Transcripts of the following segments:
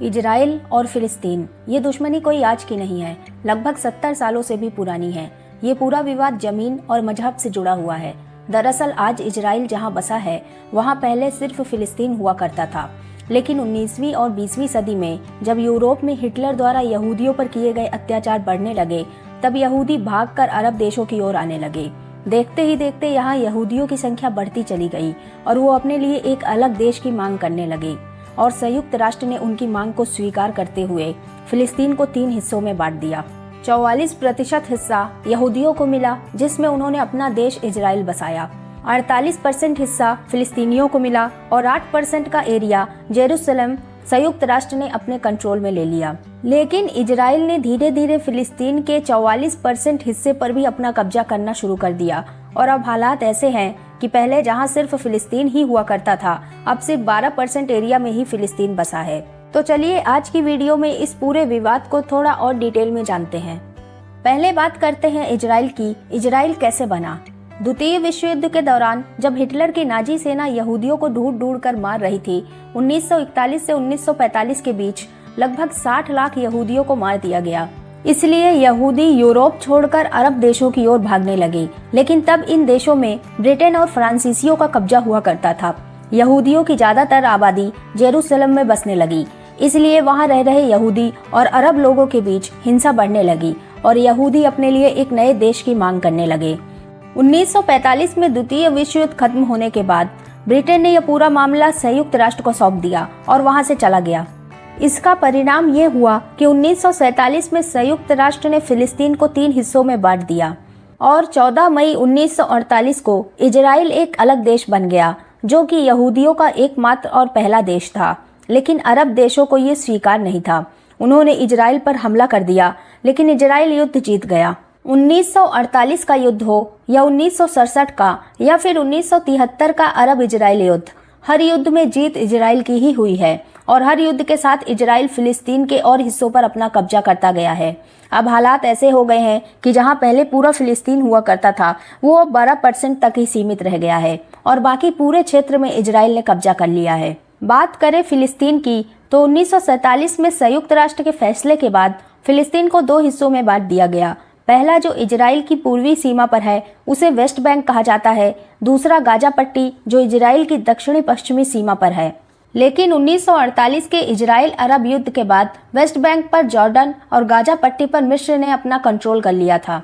Israel और फिलिस्तीन ये दुश्मनी कोई आज की नहीं है, लगभग 70 सालों से भी पुरानी है। ये पूरा विवाद जमीन और मजहब से जुड़ा हुआ है। दरअसल आज इजराइल जहां बसा है वहां पहले सिर्फ फिलिस्तीन हुआ करता था, लेकिन 19वीं और 20वीं सदी में जब यूरोप में हिटलर द्वारा यहूदियों पर किए गए अत्याचार बढ़ने लगे, तब यहूदी भागकर अरब देशों की ओर आने लगे। देखते ही देखते यहाँ यहूदियों की संख्या बढ़ती चली गई और वो अपने लिए एक अलग देश की मांग करने लगे और संयुक्त राष्ट्र ने उनकी मांग को स्वीकार करते हुए फिलिस्तीन को 3 हिस्सों में बांट दिया। 44% हिस्सा यहूदियों को मिला, जिसमें उन्होंने अपना देश इजराइल बसाया। 48% हिस्सा फिलिस्तीनियों को मिला और 8% का एरिया जेरूसलम संयुक्त राष्ट्र ने अपने कंट्रोल में ले लिया। लेकिन इजराइल ने धीरे धीरे फिलिस्तीन के 44% हिस्से पर भी अपना कब्जा करना शुरू कर दिया और अब हालात ऐसे हैं कि पहले जहां सिर्फ फिलिस्तीन ही हुआ करता था, अब सिर्फ 12% एरिया में ही फिलिस्तीन बसा है। तो चलिए आज की वीडियो में इस पूरे विवाद को थोड़ा और डिटेल में जानते हैं। पहले बात करते हैं इजराइल की। इजराइल कैसे बना? द्वितीय विश्व युद्ध के दौरान जब हिटलर की नाजी सेना यहूदियों को ढूंढ ढूंढ कर मार रही थी, 1941 से 1945 के बीच लगभग 60 लाख यहूदियों को मार दिया गया। इसलिए यहूदी यूरोप छोड़कर अरब देशों की ओर भागने लगे। लेकिन तब इन देशों में ब्रिटेन और फ्रांसीसियों का कब्जा हुआ करता था। यहूदियों की ज्यादातर आबादी जेरूसलम में बसने लगी, इसलिए वहां रह रहे यहूदी और अरब लोगों के बीच हिंसा बढ़ने लगी और यहूदी अपने लिए एक नए देश की मांग करने लगे। 1945 में द्वितीय विश्व युद्ध खत्म होने के बाद ब्रिटेन ने यह पूरा मामला संयुक्त राष्ट्र को सौंप दिया और वहां से चला गया। इसका परिणाम ये हुआ कि 1947 में संयुक्त राष्ट्र ने फिलिस्तीन को 3 हिस्सों में बांट दिया और 14 मई 1948 को इजराइल एक अलग देश बन गया, जो कि यहूदियों का एकमात्र और पहला देश था। लेकिन अरब देशों को ये स्वीकार नहीं था। उन्होंने इजराइल पर हमला कर दिया, लेकिन इजराइल युद्ध जीत गया। 1948 का युद्ध हो या 1967 का या फिर 1973 का अरब इजराइल युद्ध, हर युद्ध में जीत इजराइल की ही हुई है और हर युद्ध के साथ इजराइल फिलिस्तीन के और हिस्सों पर अपना कब्जा करता गया है। अब हालात ऐसे हो गए हैं कि जहां पहले पूरा फिलिस्तीन हुआ करता था, वो अब 12% तक ही सीमित रह गया है और बाकी पूरे क्षेत्र में इजराइल ने कब्जा कर लिया है। बात करें फिलिस्तीन की तो 1947 में संयुक्त राष्ट्र के फैसले के बाद फिलिस्तीन को 2 हिस्सों में बांट दिया गया। पहला, जो इजराइल की पूर्वी सीमा पर है, उसे वेस्ट बैंक कहा जाता है। दूसरा गाजा पट्टी, जो इजराइल की दक्षिणी पश्चिमी सीमा पर है। लेकिन 1948 के इजराइल अरब युद्ध के बाद वेस्ट बैंक पर जॉर्डन और गाजा पट्टी पर मिस्र ने अपना कंट्रोल कर लिया था।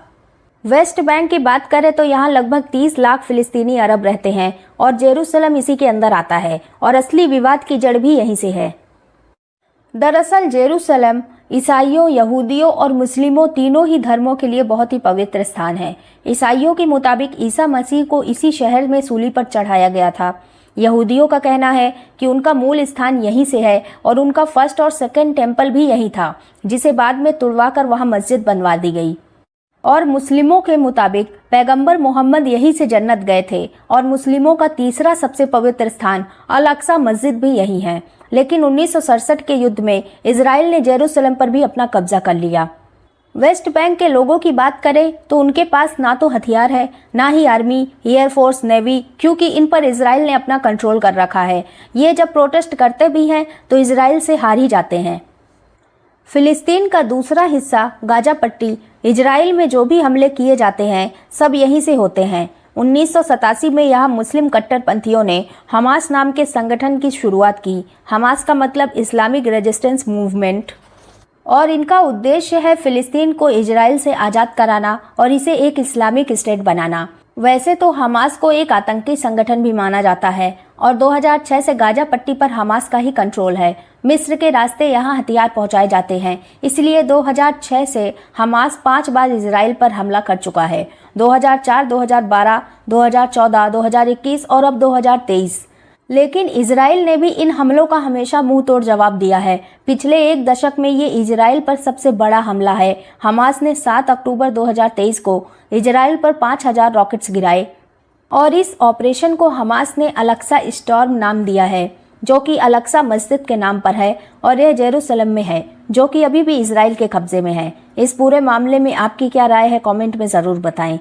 वेस्ट बैंक की बात करें तो यहाँ लगभग 30 लाख फिलिस्तीनी अरब रहते हैं और जेरूसलम इसी के अंदर आता है और असली विवाद की जड़ भी यहीं से है। दरअसल जेरूसलम ईसाइयों, यहूदियों और मुस्लिमों तीनों ही धर्मों के लिए बहुत ही पवित्र स्थान है। ईसाइयों के मुताबिक ईसा मसीह को इसी शहर में सूली पर चढ़ाया गया था। यहूदियों का कहना है कि उनका मूल स्थान यहीं से है और उनका फर्स्ट और सेकंड टेम्पल भी यहीं था, जिसे बाद में तुड़वाकर वहां मस्जिद बनवा दी गई। और मुस्लिमों के मुताबिक पैगंबर मोहम्मद यहीं से जन्नत गए थे और मुस्लिमों का तीसरा सबसे पवित्र स्थान अल अक्सा मस्जिद भी यहीं है। लेकिन 1967 के युद्ध में इजराइल ने जेरूसलम पर भी अपना कब्जा कर लिया। वेस्ट बैंक के लोगों की बात करें तो उनके पास ना तो हथियार है, ना ही आर्मी, एयरफोर्स, नेवी, क्योंकि इन पर इजराइल ने अपना कंट्रोल कर रखा है। ये जब प्रोटेस्ट करते भी हैं तो इजराइल से हार ही जाते हैं। फिलिस्तीन का दूसरा हिस्सा गाजा पट्टी, इजराइल में जो भी हमले किए जाते हैं सब यहीं से होते हैं। 1987 में यहाँ मुस्लिम कट्टरपंथियों ने हमास नाम के संगठन की शुरुआत की। हमास का मतलब इस्लामिक रेजिस्टेंस मूवमेंट, और इनका उद्देश्य है फिलिस्तीन को इजराइल से आज़ाद कराना और इसे एक इस्लामिक स्टेट बनाना। वैसे तो हमास को एक आतंकी संगठन भी माना जाता है और 2006 से गाजा पट्टी पर हमास का ही कंट्रोल है। मिस्र के रास्ते यहाँ हथियार पहुंचाए जाते हैं, इसलिए 2006 से हमास 5 बार इजराइल पर हमला कर चुका है। 2004, 2012, 2014, 2021 और अब 2023। लेकिन इजराइल ने भी इन हमलों का हमेशा मुंह तोड़ जवाब दिया है। पिछले 1 दशक में ये इजराइल पर सबसे बड़ा हमला है। हमास ने 7 अक्टूबर 2023 को इजराइल पर 5000 रॉकेट्स गिराए और इस ऑपरेशन को हमास ने अल अक्सा स्टॉर्म नाम दिया है, जो कि अल अक्सा मस्जिद के नाम पर है और यह जेरूसलम में है, जो कि अभी भी इजराइल के कब्जे में है। इस पूरे मामले में आपकी क्या राय है, कमेंट में ज़रूर बताएं।